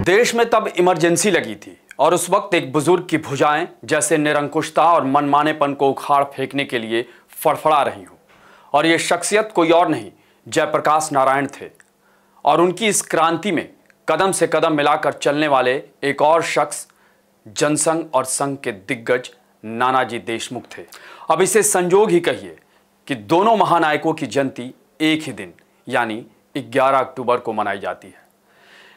देश में तब इमरजेंसी लगी थी और उस वक्त एक बुजुर्ग की भुजाएं जैसे निरंकुशता और मनमानेपन को उखाड़ फेंकने के लिए फड़फड़ा रही हूं। और ये शख्सियत कोई और नहीं, जयप्रकाश नारायण थे। और उनकी इस क्रांति में कदम से कदम मिलाकर चलने वाले एक और शख्स जनसंघ और संघ के दिग्गज नानाजी देशमुख थे। अब इसे संजोग ही कहिए कि दोनों महानायकों की जयंती एक ही दिन यानी 11 अक्टूबर को मनाई जाती है।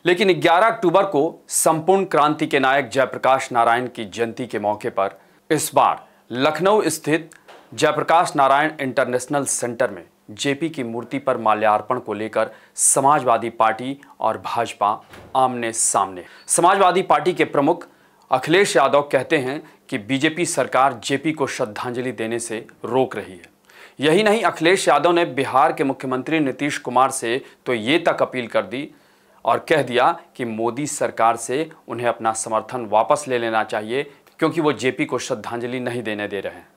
लेकिन 11 अक्टूबर को संपूर्ण क्रांति के नायक जयप्रकाश नारायण की जयंती के मौके पर इस बार लखनऊ स्थित जयप्रकाश नारायण इंटरनेशनल सेंटर में जेपी की मूर्ति पर माल्यार्पण को लेकर समाजवादी पार्टी और भाजपा आमने सामने। समाजवादी पार्टी के प्रमुख अखिलेश यादव कहते हैं कि बीजेपी सरकार जेपी को श्रद्धांजलि देने से रोक रही है। यही नहीं, अखिलेश यादव ने बिहार के मुख्यमंत्री नीतीश कुमार से तो ये तक अपील कर दी और कह दिया कि मोदी सरकार से उन्हें अपना समर्थन वापस ले लेना चाहिए क्योंकि वो जेपी को श्रद्धांजलि नहीं देने दे रहे हैं।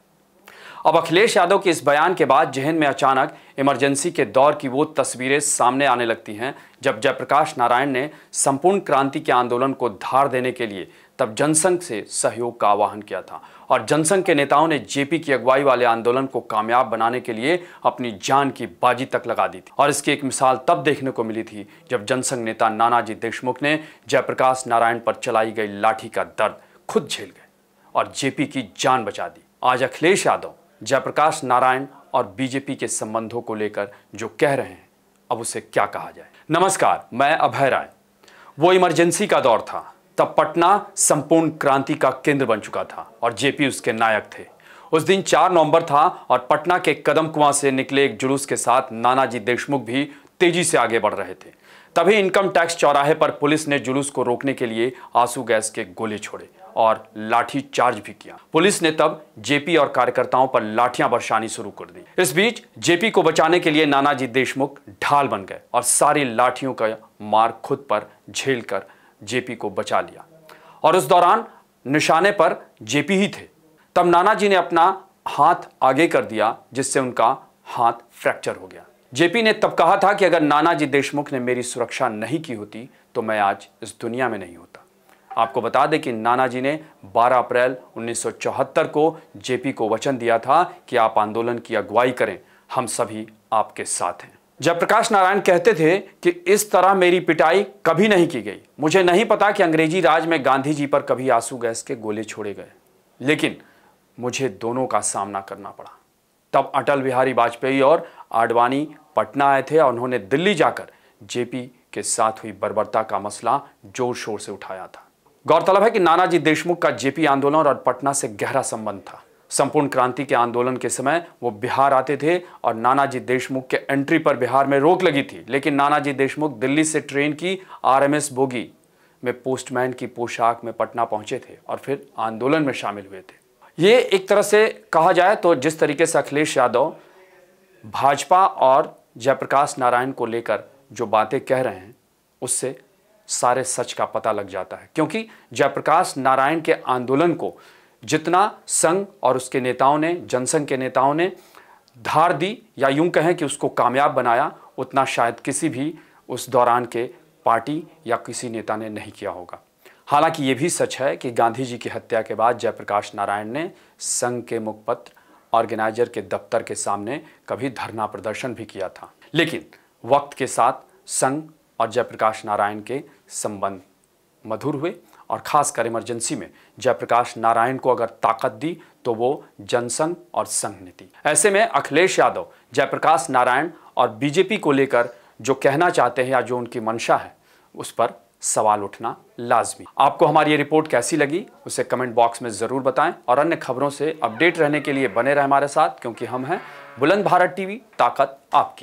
अब अखिलेश यादव के इस बयान के बाद जहन में अचानक इमरजेंसी के दौर की वो तस्वीरें सामने आने लगती हैं जब जयप्रकाश नारायण ने संपूर्ण क्रांति के आंदोलन को धार देने के लिए तब जनसंघ से सहयोग का आह्वान किया था और जनसंघ के नेताओं ने जेपी की अगुवाई वाले आंदोलन को कामयाब बनाने के लिए अपनी जान की बाजी तक लगा दी थी। और इसकी एक मिसाल तब देखने को मिली थी जब जनसंघ नेता नानाजी देशमुख ने जयप्रकाश नारायण पर चलाई गई लाठी का दर्द खुद झेल गए और जेपी की जान बचा दी। आज अखिलेश यादव जयप्रकाश नारायण और बीजेपी के संबंधों को लेकर जो कह रहे हैं, अब उसे क्या कहा जाए। नमस्कार, मैं अभय राय। वो इमरजेंसी का दौर था, तब पटना संपूर्ण क्रांति का केंद्र बन चुका था और जेपी उसके नायक थे। उस दिन 4 नवंबर था और पटना के कदम कुआं से निकले एक जुलूस के साथ नानाजी देशमुख भी तेजी से आगे बढ़ रहे थे। तभी इनकम टैक्स चौराहे पर पुलिस ने जुलूस को रोकने के लिए आंसू गैस के गोले छोड़े और लाठी चार्ज भी किया। पुलिस ने तब जेपी और कार्यकर्ताओं पर लाठियां बरसानी शुरू कर दी। इस बीच जेपी को बचाने के लिए नानाजी देशमुख ढाल बन गए और सारी लाठियों का मार खुद पर झेलकर जेपी को बचा लिया। और उस दौरान निशाने पर जेपी ही थे। तब नानाजी ने अपना हाथ आगे कर दिया जिससे उनका हाथ फ्रैक्चर हो गया। जेपी ने तब कहा था कि अगर नानाजी देशमुख ने मेरी सुरक्षा नहीं की होती तो मैं आज इस दुनिया में नहीं होता। आपको बता दें कि नानाजी ने 12 अप्रैल 1974 को जेपी को वचन दिया था कि आप आंदोलन की अगुवाई करें, हम सभी आपके साथ हैं। जयप्रकाश नारायण कहते थे कि इस तरह मेरी पिटाई कभी नहीं की गई। मुझे नहीं पता कि अंग्रेजी राज में गांधी जी पर कभी आंसू गैस के गोले छोड़े गए, लेकिन मुझे दोनों का सामना करना पड़ा। तब अटल बिहारी वाजपेयी और आडवाणी पटना आए थे और उन्होंने दिल्ली जाकर जेपी के साथ हुई बर्बरता का मसला जोर शोर से उठाया था। गौरतलब है कि नानाजी देशमुख का जेपी आंदोलन और पटना से गहरा संबंध था। संपूर्ण क्रांति के आंदोलन के समय वो बिहार आते थे और नानाजी देशमुख के एंट्री पर बिहार में रोक लगी थी, लेकिन नानाजी देशमुख दिल्ली से ट्रेन की आरएमएस बोगी में पोस्टमैन की पोशाक में पटना पहुंचे थे और फिर आंदोलन में शामिल हुए थे। ये एक तरह से कहा जाए तो जिस तरीके से अखिलेश यादव भाजपा और जयप्रकाश नारायण को लेकर जो बातें कह रहे हैं उससे सारे सच का पता लग जाता है, क्योंकि जयप्रकाश नारायण के आंदोलन को जितना संघ और उसके नेताओं ने, जनसंघ के नेताओं ने धार दी या यूं कहें कि उसको कामयाब बनाया, उतना शायद किसी भी उस दौरान के पार्टी या किसी नेता ने नहीं किया होगा। हालांकि ये भी सच है कि गांधी जी की हत्या के बाद जयप्रकाश नारायण ने संघ के मुखपत्र ऑर्गेनाइजर के दफ्तर के सामने कभी धरना प्रदर्शन भी किया था। लेकिन वक्त के साथ संघ और जयप्रकाश नारायण के संबंध मधुर हुए और खासकर इमरजेंसी में जयप्रकाश नारायण को अगर ताकत दी तो वो जनसंघ और संघ ने दी। ऐसे में अखिलेश यादव जयप्रकाश नारायण और बीजेपी को लेकर जो कहना चाहते हैं या जो उनकी मंशा है उस पर सवाल उठना लाजमी। आपको हमारी ये रिपोर्ट कैसी लगी उसे कमेंट बॉक्स में ज़रूर बताएं और अन्य खबरों से अपडेट रहने के लिए बने रहें हमारे साथ, क्योंकि हम हैं बुलंद भारत टीवी, ताकत आपकी।